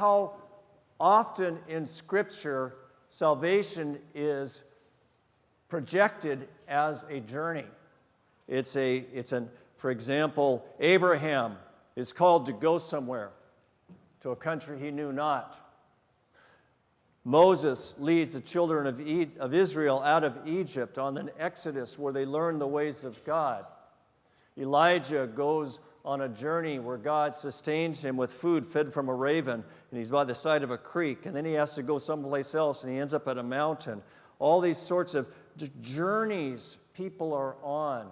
how often in Scripture salvation is projected as a journey. For example, Abraham is called to go somewhere, to a country he knew not. Moses leads the children of Israel out of Egypt on an exodus where they learn the ways of God. Elijah goes on a journey where God sustains him with food fed from a raven, and he's by the side of a creek, and then he has to go someplace else, and he ends up at a mountain. All these sorts of journeys people are on.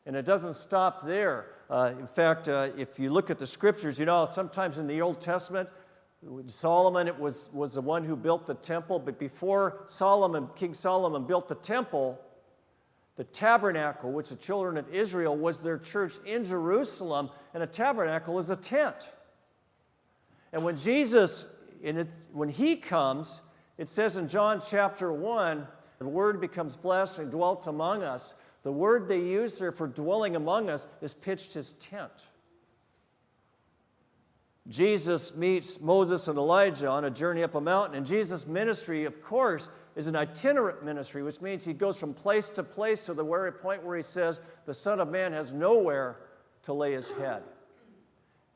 And it doesn't stop there. In fact, if you look at the Scriptures, you know, sometimes in the Old Testament, Solomon was the one who built the temple, but before King Solomon built the temple, the tabernacle, which the children of Israel was their church in Jerusalem, and a tabernacle is a tent. And when Jesus, when he comes, it says in John chapter 1, the Word becomes flesh and dwelt among us. The word they use there for dwelling among us is pitched his tent. Jesus meets Moses and Elijah on a journey up a mountain, and Jesus' ministry, of course, is an itinerant ministry, which means he goes from place to place to the very point where he says, the Son of Man has nowhere to lay his head.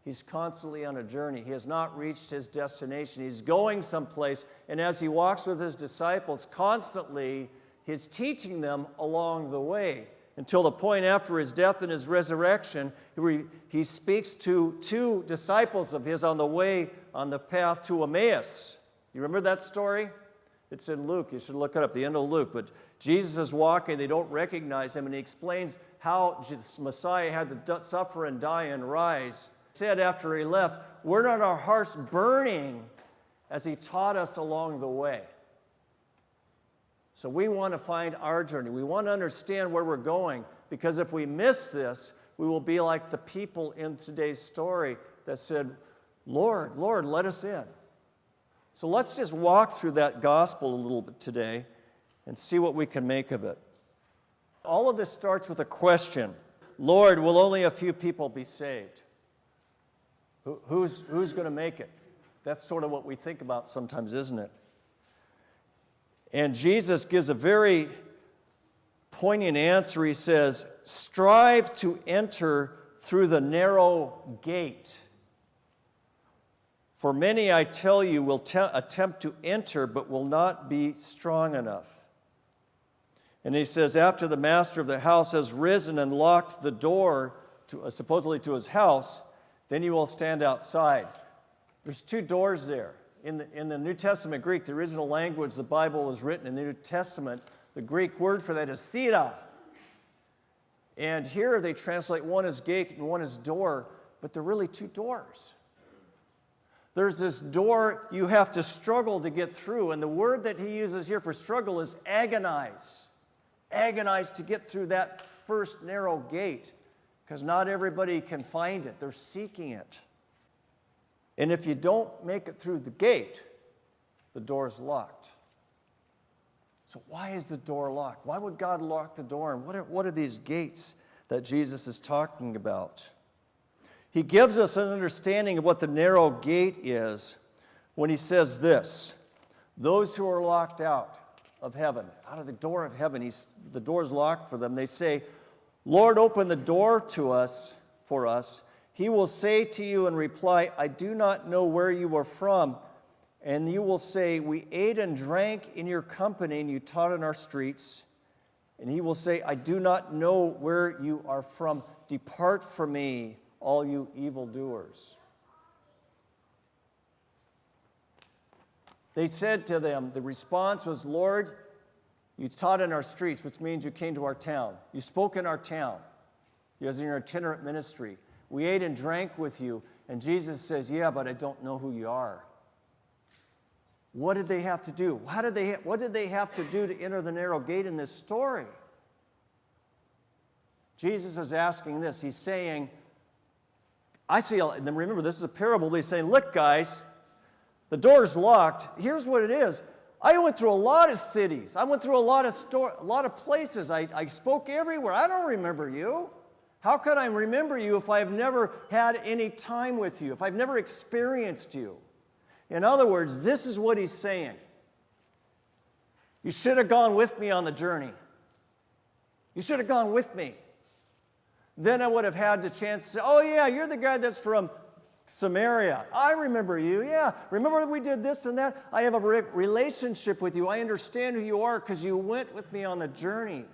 He's constantly on a journey. He has not reached his destination. He's going someplace, and as he walks with his disciples constantly, he's teaching them along the way until the point after his death and his resurrection, he speaks to two disciples of his on the way, on the path to Emmaus. You remember that story? It's in Luke. You should look it up, the end of Luke. But Jesus is walking. They don't recognize him, and he explains how Messiah had to suffer and die and rise. He said after he left, "Were not our hearts burning as he taught us along the way?" So we want to find our journey. We want to understand where we're going, because if we miss this, we will be like the people in today's story that said, "Lord, Lord, let us in." So let's just walk through that gospel a little bit today and see what we can make of it. All of this starts with a question. Lord, will only a few people be saved? Who's going to make it? That's sort of what we think about sometimes, isn't it? And Jesus gives a very poignant answer. He says, "Strive to enter through the narrow gate. For many, I tell you, will attempt to enter, but will not be strong enough." And he says, after the master of the house has risen and locked the door, supposedly to his house, then you will stand outside. There's two doors there. In the New Testament Greek, the original language the Bible was written in the New Testament, the Greek word for that is theta. And here they translate one as gate and one as door, but they're really two doors. There's this door you have to struggle to get through, and the word that he uses here for struggle is agonize. Agonize to get through that first narrow gate, because not everybody can find it. They're seeking it. And if you don't make it through the gate, the door's locked. So why is the door locked? Why would God lock the door? And what are these gates that Jesus is talking about? He gives us an understanding of what the narrow gate is when he says this: those who are locked out of heaven, out of the door of heaven, the door's locked for them. They say, "Lord, open the door to us, for us." He will say to you in reply, "I do not know where you are from." And you will say, "We ate and drank in your company, and you taught in our streets." And he will say, "I do not know where you are from. Depart from me, all you evildoers." They said to them, the response was, "Lord, you taught in our streets," which means you came to our town. You spoke in our town. You was in your itinerant ministry. "We ate and drank with you." And Jesus says, "Yeah, but I don't know who you are." What did they have to do? What did they have to do to enter the narrow gate in this story? Jesus is asking this. He's saying, and then remember, this is a parable. He's saying, "Look, guys, the door's locked. Here's what it is. I went through a lot of cities. I went through a lot of places. I spoke everywhere. I don't remember you. How could I remember you if I've never had any time with you, if I've never experienced you? In other words, this is what he's saying. You should have gone with me on the journey. You should have gone with me. Then I would have had the chance to say, oh yeah, you're the guy that's from Samaria. I remember you, yeah. Remember we did this and that? I have a relationship with you. I understand who you are because you went with me on the journey.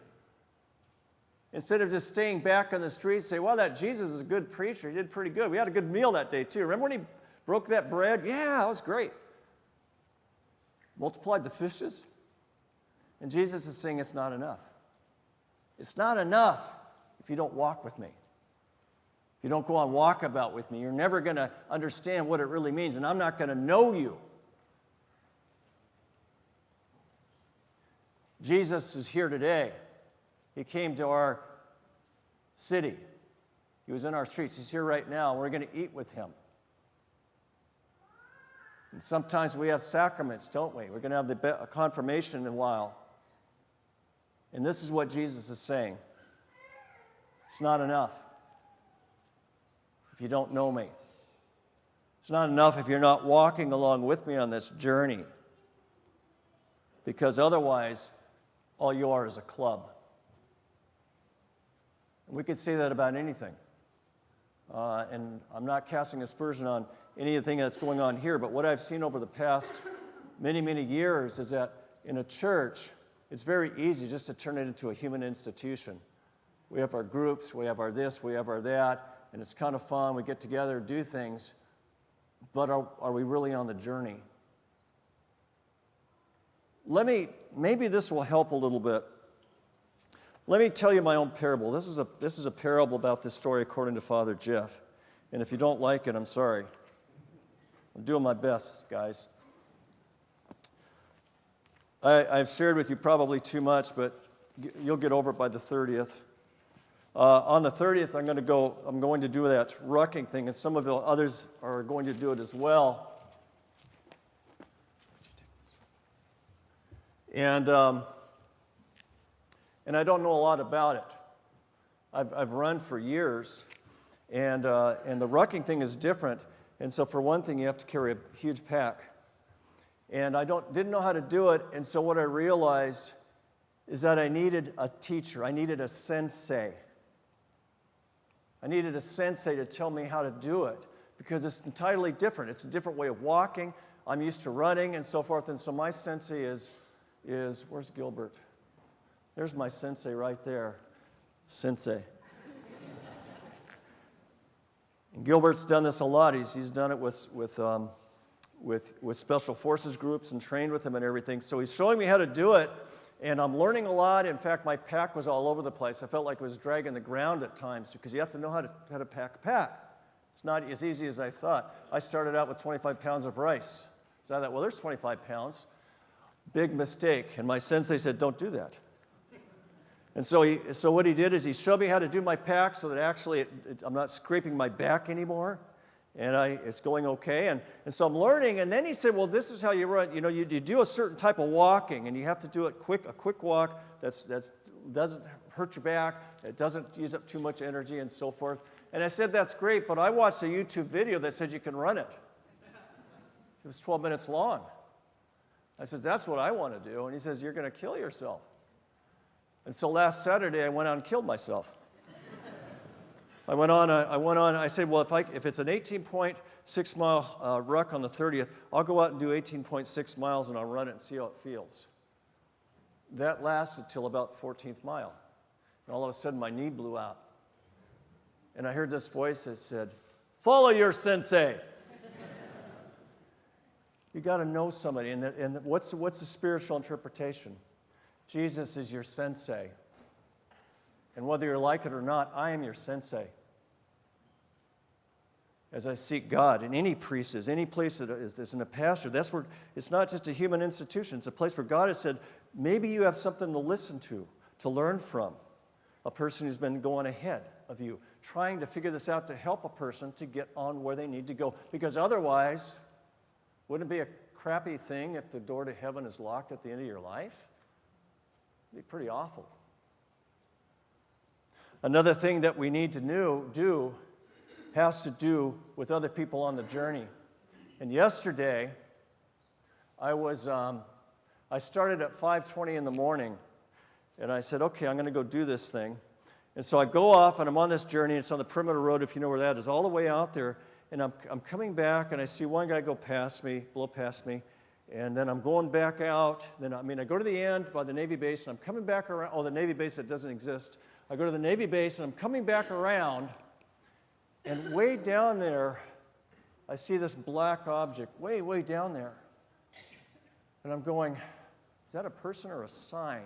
Instead of just staying back on the street, say, well, that Jesus is a good preacher. He did pretty good. We had a good meal that day too. Remember when he broke that bread? Yeah, that was great. Multiplied the fishes. And Jesus is saying it's not enough. It's not enough if you don't walk with me. If you don't go on walkabout with me, you're never going to understand what it really means, and I'm not going to know you. Jesus is here today. He came to our city. He was in our streets. He's here right now. We're going to eat with him. And sometimes we have sacraments, don't we? We're going to have a confirmation in a while. And this is what Jesus is saying. It's not enough if you don't know me. It's not enough if you're not walking along with me on this journey. Because otherwise, all you are is a club. And we could say that about anything. And I'm not casting aspersion on anything that's going on here, but what I've seen over the past many, many years is that in a church, it's very easy just to turn it into a human institution. We have our groups, we have our this, we have our that, and it's kind of fun. We get together, do things, but are we really on the journey? Maybe this will help a little bit. Let me tell you my own parable. This is a parable about this story according to Father Jeff. And if you don't like it, I'm sorry. I'm doing my best, guys. I've shared with you probably too much, but you'll get over it by the 30th. On the 30th, I'm going to do that rucking thing, and some of the others are going to do it as well. And I don't know a lot about it. I've run for years, and the rucking thing is different. And so for one thing, you have to carry a huge pack. And I didn't know how to do it, and so what I realized is that I needed a teacher. I needed a sensei. I needed a sensei to tell me how to do it because it's entirely different. It's a different way of walking. I'm used to running and so forth, and so my sensei is where's Gilbert? There's my sensei right there. Sensei. And Gilbert's done this a lot. He's done it with special forces groups and trained with them and everything. So he's showing me how to do it, and I'm learning a lot. In fact, my pack was all over the place. I felt like it was dragging the ground at times because you have to know how to pack a pack. It's not as easy as I thought. I started out with 25 pounds of rice. So I thought, well, there's 25 pounds. Big mistake. And my sensei said, don't do that. And so what he did is he showed me how to do my pack so that actually I'm not scraping my back anymore. And it's going okay. And so I'm learning. And then he said, well, this is how you run. You know, you do a certain type of walking, and you have to do it a quick walk that doesn't hurt your back. It doesn't use up too much energy and so forth. And I said, that's great, but I watched a YouTube video that said you can run it. It was 12 minutes long. I said, that's what I want to do. And he says, you're going to kill yourself. And so last Saturday, I went out and killed myself. I said, well, if it's an 18.6 mile ruck on the 30th, I'll go out and do 18.6 miles and I'll run it and see how it feels. That lasted till about 14th mile. And all of a sudden, my knee blew out. And I heard this voice that said, follow your sensei. You got to know somebody. And what's the spiritual interpretation? Jesus is your sensei. And whether you like it or not, I am your sensei. As I seek God, and any priest is, any place that is in a pastor, that's where it's not just a human institution. It's a place where God has said, maybe you have something to listen to learn from. A person who's been going ahead of you, trying to figure this out to help a person to get on where they need to go. Because otherwise, wouldn't it be a crappy thing if the door to heaven is locked at the end of your life? It'd be pretty awful. Another thing that we need to do has to do with other people on the journey. And yesterday, I started at 5:20 in the morning, and I said, okay, I'm going to go do this thing. And so I go off, and I'm on this journey. It's on the perimeter road, if you know where that is, all the way out there. And I'm coming back, and I see one guy blow past me, and then I'm going back out. I go to the end by the Navy base, and I'm coming back around. The Navy base that doesn't exist. I go to the Navy base, and I'm coming back around, and way down there, I see this black object, way down there. And I'm going, is that a person or a sign?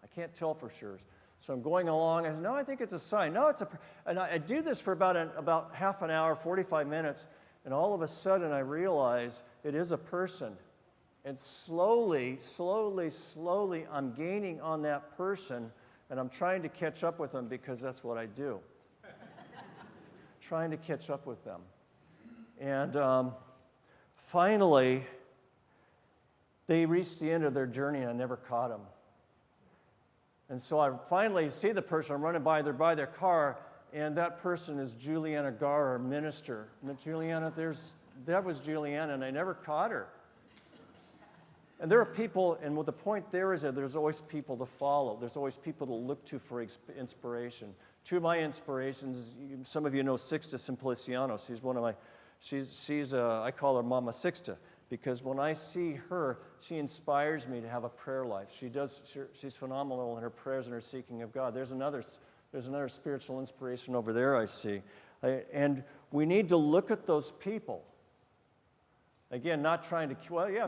I can't tell for sure. So I'm going along. I said, no, I think it's a sign. No, it's a. And I do this for about half an hour, 45 minutes, and all of a sudden I realize it is a person. And slowly, I'm gaining on that person, and I'm trying to catch up with them because that's what I do. Trying to catch up with them. And finally, they reached the end of their journey, and I never caught them. And so I finally see the person. I'm running by, they're by their car, and that person is Juliana Garr, our minister. And Juliana, that was Juliana, and I never caught her. And there are people, and what the point there is that there's always people to follow. There's always people to look to for inspiration. Two of my inspirations, some of you know Sixta Simpliciano. She's one of my, I call her Mama Sixta, because when I see her, she inspires me to have a prayer life. She's phenomenal in her prayers and her seeking of God. There's another spiritual inspiration over there I see. And we need to look at those people. Again, not trying to,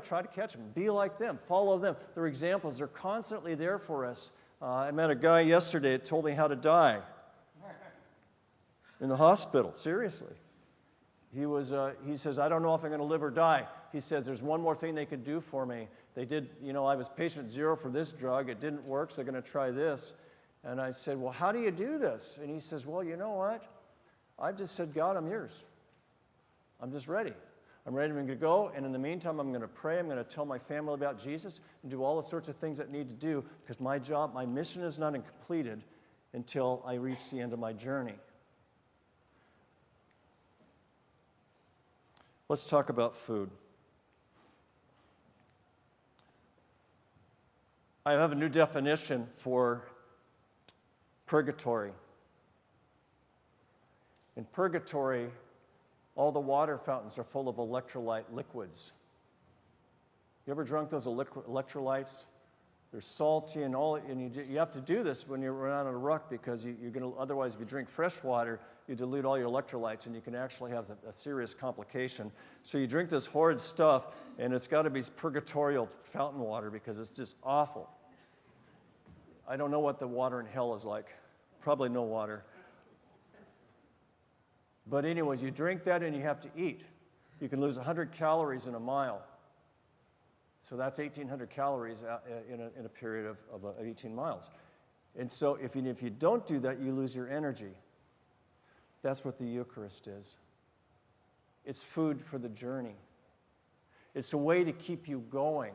try to catch them. Be like them. Follow them. They're examples. They're constantly there for us. I met a guy yesterday that told me how to die in the hospital. Seriously. He says, I don't know if I'm going to live or die. He says, there's one more thing they could do for me. They did, I was patient 0 for this drug. It didn't work, so they're going to try this. And I said, well, how do you do this? And he says, well, you know what? I just said, God, I'm yours. I'm just ready. I'm ready to go, and in the meantime, I'm going to pray. I'm going to tell my family about Jesus and do all the sorts of things that I need to do because my mission is not completed until I reach the end of my journey. Let's talk about food. I have a new definition for purgatory. In purgatory, all the water fountains are full of electrolyte liquids. You ever drunk those electrolytes? They're salty and all, and you have to do this when you're out on a ruck because you're going to, otherwise if you drink fresh water, you dilute all your electrolytes and you can actually have a serious complication. So you drink this horrid stuff, and it's got to be purgatorial fountain water because it's just awful. I don't know what the water in hell is like. Probably no water. But anyways, you drink that and you have to eat. You can lose 100 calories in a mile. So that's 1,800 calories in a period of 18 miles. And so if you don't do that, you lose your energy. That's what the Eucharist is. It's food for the journey. It's a way to keep you going.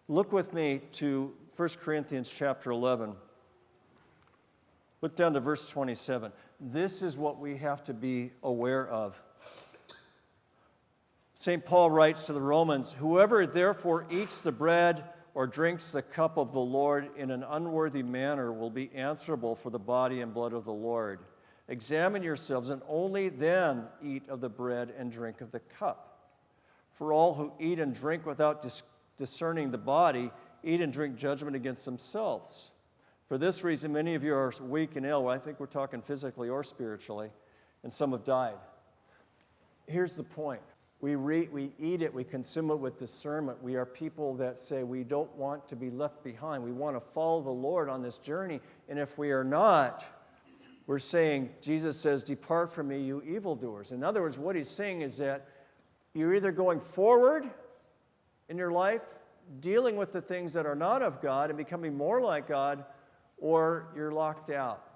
Look with me to 1 Corinthians chapter 11. Look down to verse 27. This is what we have to be aware of. St. Paul writes to the Romans, "Whoever therefore eats the bread or drinks the cup of the Lord in an unworthy manner will be answerable for the body and blood of the Lord. Examine yourselves, and only then eat of the bread and drink of the cup. For all who eat and drink without discerning the body eat and drink judgment against themselves. For this reason, many of you are weak and ill." Well, I think we're talking physically or spiritually, and some have died. Here's the point. We eat it, we consume it with discernment. We are people that say we don't want to be left behind. We want to follow the Lord on this journey. And if we are not, we're saying, Jesus says, "Depart from me, you evildoers." In other words, what he's saying is that you're either going forward in your life, dealing with the things that are not of God and becoming more like God, or you're locked out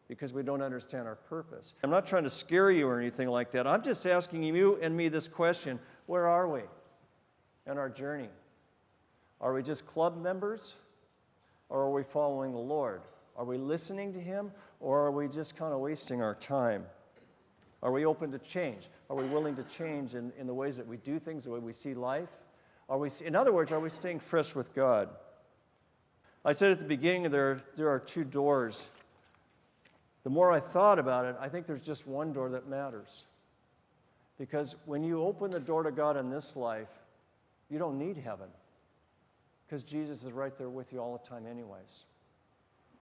because we don't understand our purpose. I'm not trying to scare you or anything like that. I'm just asking you and me this question: where are we in our journey? Are we just club members, or are we following the Lord? Are we listening to him, or are we just kind of wasting our time? Are we open to change? Are we willing to change in the ways that we do things, the way we see life? In other words, are we staying fresh with God? I said at the beginning there are two doors. The more I thought about it, I think there's just one door that matters. Because when you open the door to God in this life, you don't need heaven. Because Jesus is right there with you all the time anyways.